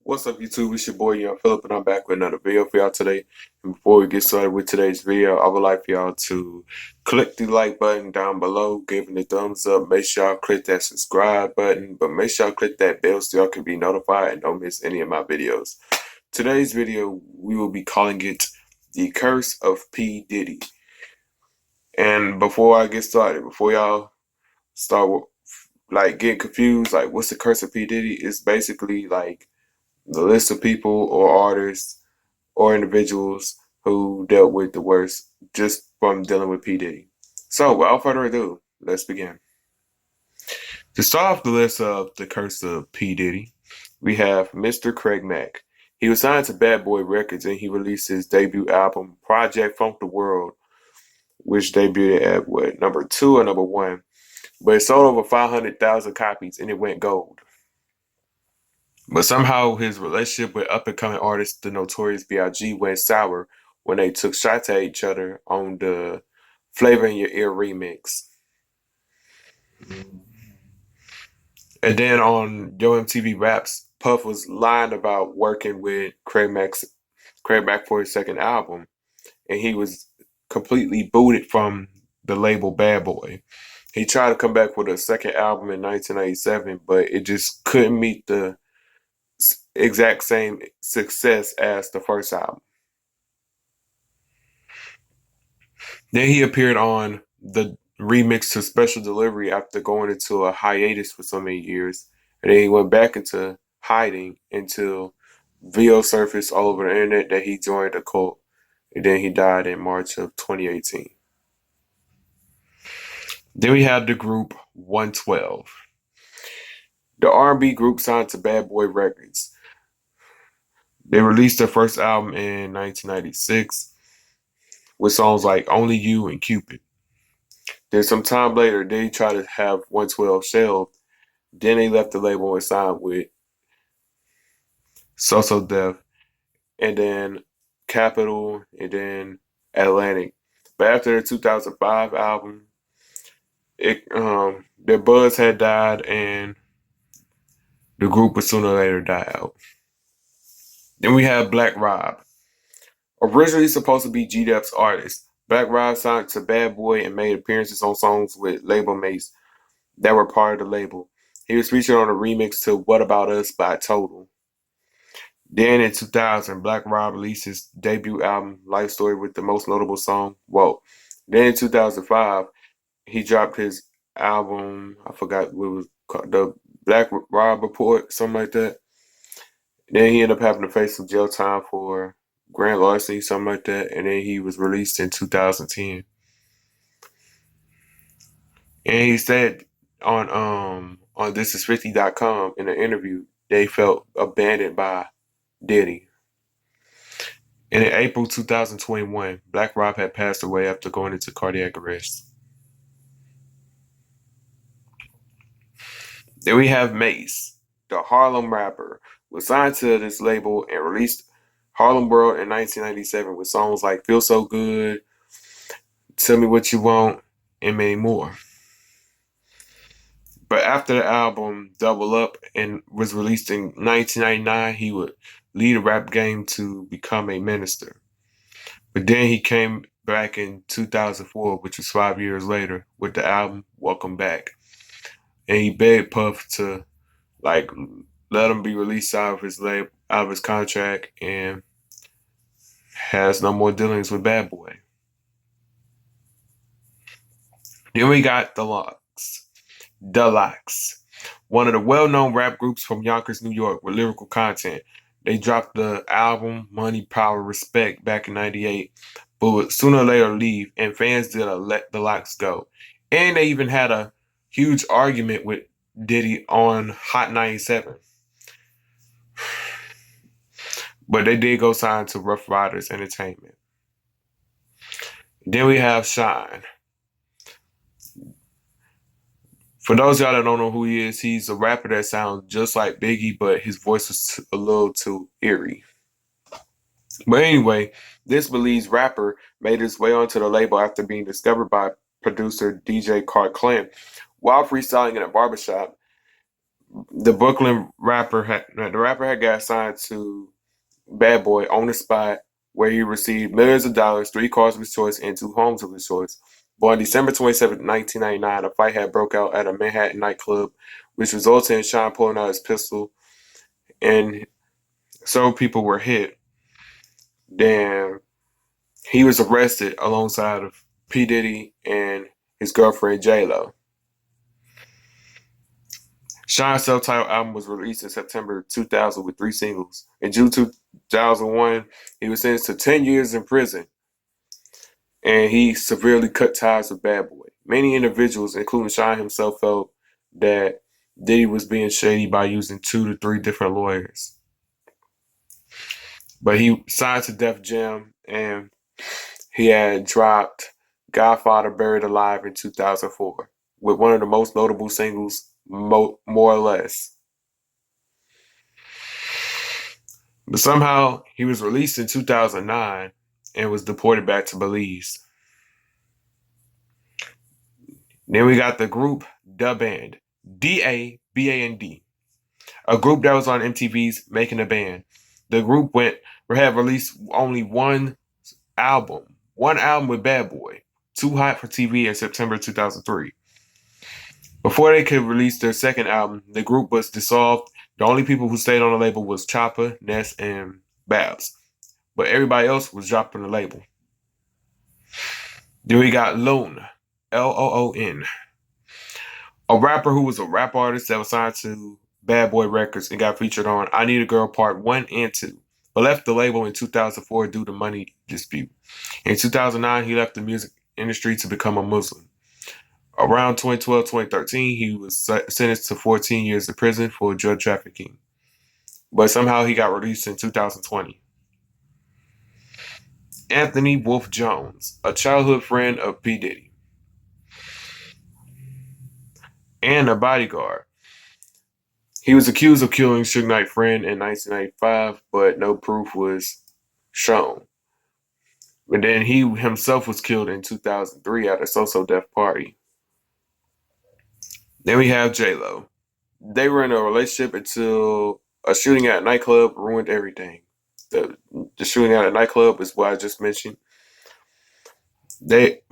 What's up, YouTube? It's your boy, Young Philip, and I'm back with another video for y'all today. And before we get started with today's video, I would like for y'all to click the like button down below, give it a thumbs up. Make sure y'all click that subscribe button, but make sure y'all click that bell so y'all can be notified and don't miss any of my videos. Today's video, we will be calling it The Curse of P Diddy. And before I get started, before y'all start getting confused, like what's the curse of P Diddy? It's basically like the list of people or artists or individuals who dealt with the worst just from dealing with P Diddy. So without further ado, let's begin. To start off the list of the curse of P Diddy, we have Mr. Craig Mack. He was signed to Bad Boy Records and he released his debut album, Project Funk the World, which debuted at number 2 or number 1. But it sold over 500,000 copies and it went gold. But somehow his relationship with up-and-coming artist the Notorious B.I.G. went sour when they took shots at each other on the Flavor in Your Ear remix. And then on Yo MTV Raps, Puff was lying about working with Craig Mack for his second album, and he was completely booted from the label Bad Boy. He tried to come back with a second album in 1997, but it just couldn't meet the exact same success as the first album. Then he appeared on the remix to Special Delivery after going into a hiatus for so many years. And then he went back into hiding until video surfaced all over the internet that he joined a cult. And then he died in March of 2018. Then we have the group 112. The R&B group signed to Bad Boy Records. They released their first album in 1996 with songs like Only You and Cupid. Then some time later, they tried to have 112 shelved. Then they left the label and signed with So Def, and then Capitol, and then Atlantic. But after their 2005 album, their buzz had died, and the group would sooner or later die out. Then we have Black Rob. Originally supposed to be G-Dep's artist, Black Rob signed to Bad Boy and made appearances on songs with label mates that were part of the label. He was featured on a remix to What About Us by Total. Then in 2000, Black Rob released his debut album, Life Story, with the most notable song, Whoa. Then in 2005, he dropped his album, I forgot what it was called, the Black Rob Report, something like that. Then he ended up having to face some jail time for grand larceny, something like that. And then he was released in 2010. And he said on thisis50.com in an interview, they felt abandoned by Diddy. And in April 2021, Black Rob had passed away after going into cardiac arrest. Then we have Mace, the Harlem rapper, was signed to this label and released Harlem World in 1997 with songs like Feel So Good, Tell Me What You Want, and many more. But after the album Double Up and was released in 1999, he would leave the rap game to become a minister. But then he came back in 2004, which was 5 years later, with the album Welcome Back. And he begged Puff to let him be released out of his contract, and has no more dealings with Bad Boy. Then we got The Lox, one of the well-known rap groups from Yonkers, New York, with lyrical content. They dropped the album Money, Power, Respect back in '98, but would sooner or later leave, and fans did a Let the Lox Go. And they even had a huge argument with Diddy on Hot 97. But they did go sign to Rough Riders Entertainment. Then we have Shine. For those of y'all that don't know who he is, he's a rapper that sounds just like Biggie, but his voice was a little too eerie. But anyway, this Belize rapper made his way onto the label after being discovered by producer DJ Clark Clint while freestyling in a barbershop. The rapper had got signed to Bad Boy on the spot, where he received millions of dollars, 3 cars of his choice, and 2 homes of his choice. But on December 27th, 1999, a fight had broke out at a Manhattan nightclub, which resulted in Sean pulling out his pistol, and several people were hit. Then he was arrested alongside of P Diddy and his girlfriend J Lo. Sean's self-titled album was released in September 2000 with 3 singles. In June 2001, he was sentenced to 10 years in prison, and he severely cut ties with Bad Boy. Many individuals, including Sean himself, felt that Diddy was being shady by using 2 to 3 different lawyers. But he signed to Def Jam, and he had dropped Godfather Buried Alive in 2004 with one of the most notable singles, More or Less. But somehow he was released in 2009 and was deported back to Belize. Then we got the group Da Band, DABAND, a group that was on MTV's Making a Band. The group had released only one album with Bad Boy, Too Hot for TV in September 2003. Before they could release their second album, the group was dissolved. The only people who stayed on the label was Chopper, Ness, and Babs. But everybody else was dropped from the label. Then we got Loon, Loon, a rapper who was a rap artist that was signed to Bad Boy Records and got featured on I Need a Girl Part 1 and 2, but left the label in 2004 due to money dispute. In 2009, he left the music industry to become a Muslim. Around 2012-2013, he was sentenced to 14 years in prison for drug trafficking, but somehow he got released in 2020. Anthony Wolf Jones, a childhood friend of P Diddy and a bodyguard. He was accused of killing Suge Knight's friend in 1995, but no proof was shown. But then he himself was killed in 2003 at a So-So Def party. Then we have J Lo. They were in a relationship until a shooting at a nightclub ruined everything. The shooting at a nightclub is what I just mentioned. Diddy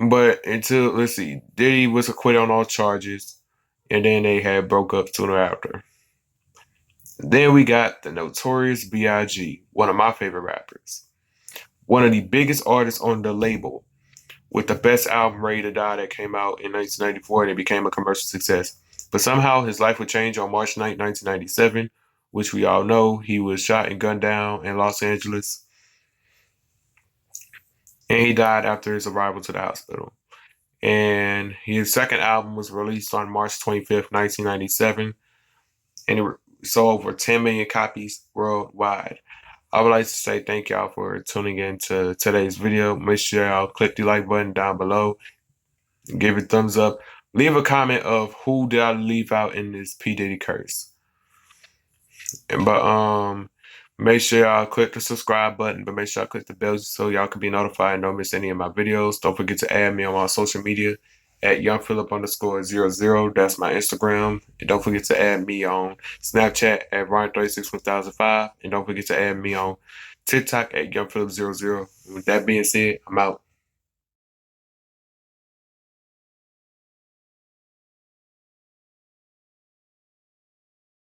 was acquitted on all charges, and then they had broke up soon after. Then we got the Notorious B.I.G., one of my favorite rappers. One of the biggest artists on the label, with the best album, Ready to Die, that came out in 1994, and it became a commercial success. But somehow his life would change on March 9, 1997, which we all know. He was shot and gunned down in Los Angeles, and he died after his arrival to the hospital. And his second album was released on March 25th, 1997, and it sold over 10 million copies worldwide. I would like to say thank y'all for tuning in to today's video. Make sure y'all click the like button down below. Give it a thumbs up. Leave a comment of who did I leave out in this P Diddy curse. But make sure y'all click the subscribe button, but make sure y'all click the bell so y'all can be notified and don't miss any of my videos. Don't forget to add me on my social media at YoungPhilip_00. That's my Instagram. And don't forget to add me on Snapchat at Ryan361005. And don't forget to add me on TikTok at YoungPhilip00. With that being said, I'm out.